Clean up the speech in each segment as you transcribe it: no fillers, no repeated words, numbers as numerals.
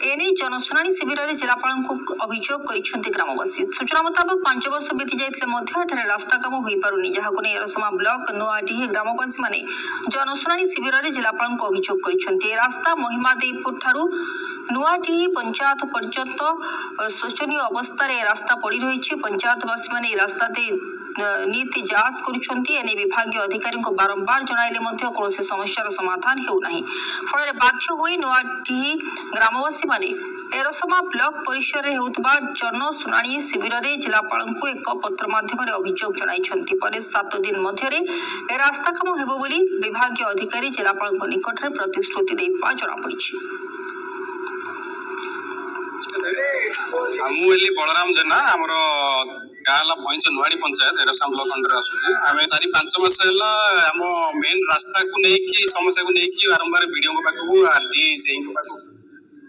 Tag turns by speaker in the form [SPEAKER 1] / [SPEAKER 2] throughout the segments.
[SPEAKER 1] एने जनशुणाणी शिविर में जिलापाल अभियोग कर ग्रामवासी। सूचना मुताबक 5 वर्ष बीती जाते रास्ता काम हो पारुनी, जहां नहीं एरसमा ब्लॉक नुआडीह ग्रामवासी माने जनशुणाणी शिविर में जिलापाल अभियोग कर रास्ता महिमादेईपुर ठारू नुआडीह पंचायत पर्यंत शोचनीय अवस्था रास्ता पड़ रही। पंचायतवासी माने रास्ता दे नीति जांच करुछंती। विभाग अधिकारी बारंबार जणाइले कौन समस्यार समाधान हेउना। फल बाध्य होई नुआडीह ग्रामवासी माने एरसमा ब्लॉक परिसर में होउतबा जनशुणाणी शिविर में जिलापाल एक पत्र माध्यम अभियोग जणाइछंती। पर 7 दिन मध्य रास्ता काम हेबो बोली विभाग अधिकारी जिलापाल निकट में प्रतिश्रुति देइपा जणा पड़िछि।
[SPEAKER 2] बलराम जेना आमर गाँव पंच नुआड़ी पंचायत एरसम ब्लॉक अंडर आसुचे। आम 4-5 मास आम मेन रास्ता को लेकिन समस्या को लेकिन बारंबार वीडियो पाखु आरडी जे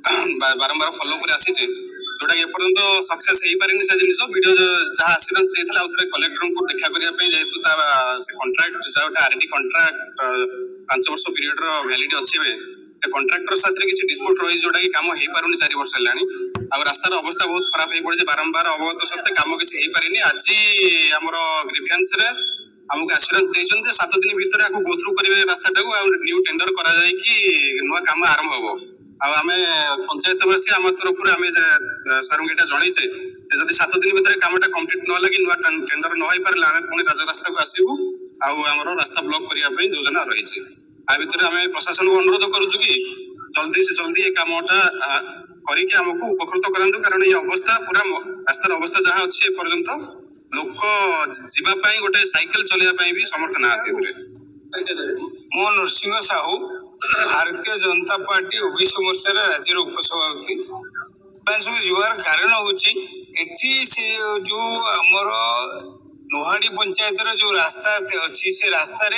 [SPEAKER 2] बारंबार फॉलो कर आसीचे, जोटा एपर्यंत सक्सेस हो पारे से जिन वीडियो जहाँ आश्योरेंस देता आउे कलेक्टर को देखा करने जेहेतु से कंट्राक्ट जो आरडी कंट्राक्ट 5 वर्ष पीरियड वैलिडिटी अच्छे कंट्राक्टर साथ किसी डिस्प्यूट रही जोटा कि काम हो पारे 4 वर्ष है। रास्तार अवस्था बहुत खराब हो पड़े बारंबार अवगत सत्ते काम किसी हो पारे। आज आमर ग्रीवेंस आमको आश्योरेंस देते 7 दिन भितर गो थ्रू करेंगे रास्ता न्यू टेंडर करा नुआ काम आरंभ हम। आम पंचायतवासी आम तरफ आम सर को जनईचे जब 7 दिन भितर कामटा कम्प्लीट ना लगे नुआ टेंडर न हो पारे आम पुणी राजरास्ता को आसबू आमर रास्ता ब्लॉक करने योजना रही। आ भर आम प्रशासन को अनुरोध करुचु कि जल्दी से जल्दी ये कामटा करके आमको उपकृत करातु, कारण ये अवस्था पूरा रास्तार अवस्था जहाँ अच्छी पर्यंत लोक जावाई गोटे साइकेल चलवाई भी समर्थ ना।
[SPEAKER 3] मो नरसिंह साहू भारतीय जनता पार्टी ओबीसी मोर्चा राज्य उपसभापति। सब जुआर कारण हूँ से जो आमर नुहाड़ी पंचायत जो रास्ता अच्छी से रास्ता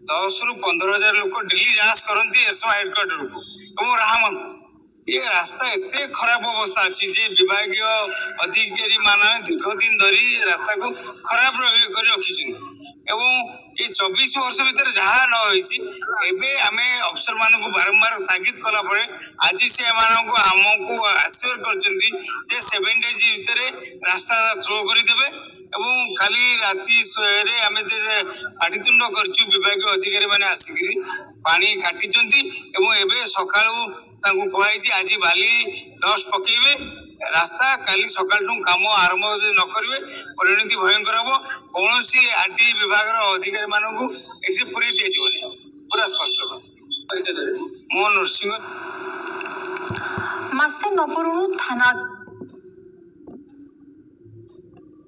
[SPEAKER 3] 10 ରୁ 15,000 लोक डेली जांच करती एसएम हेडक्वार्टर को राहमा ये रास्ता एते खराब अवस्था अच्छी जे विभागीय अधिकारी माने दीर्घ दिन धरी रास्ता को खराब कर रखी। ये 24 वर्ष भीतर जहाँ न होबे आम अफसर मान को बारंबार तागिद कला आज से आमको आश्योर कर 7 डेज भितर रास्ता थ्रो करदे। खाली राति आम पाटितुंड कर विभाग अधिकारी मैंने आसिक पानी काटी सका कहुई आज बाली डस्ट पकेबे रास्ता काली सका काम आरंभ न करेंगे परिणति भयंकर हम। कौन सी आरटी विभाग अधिकारी मानू पूरी दिज्व पूरा स्पष्ट। मो नरसिंह
[SPEAKER 1] मासे नपुरुणु थाना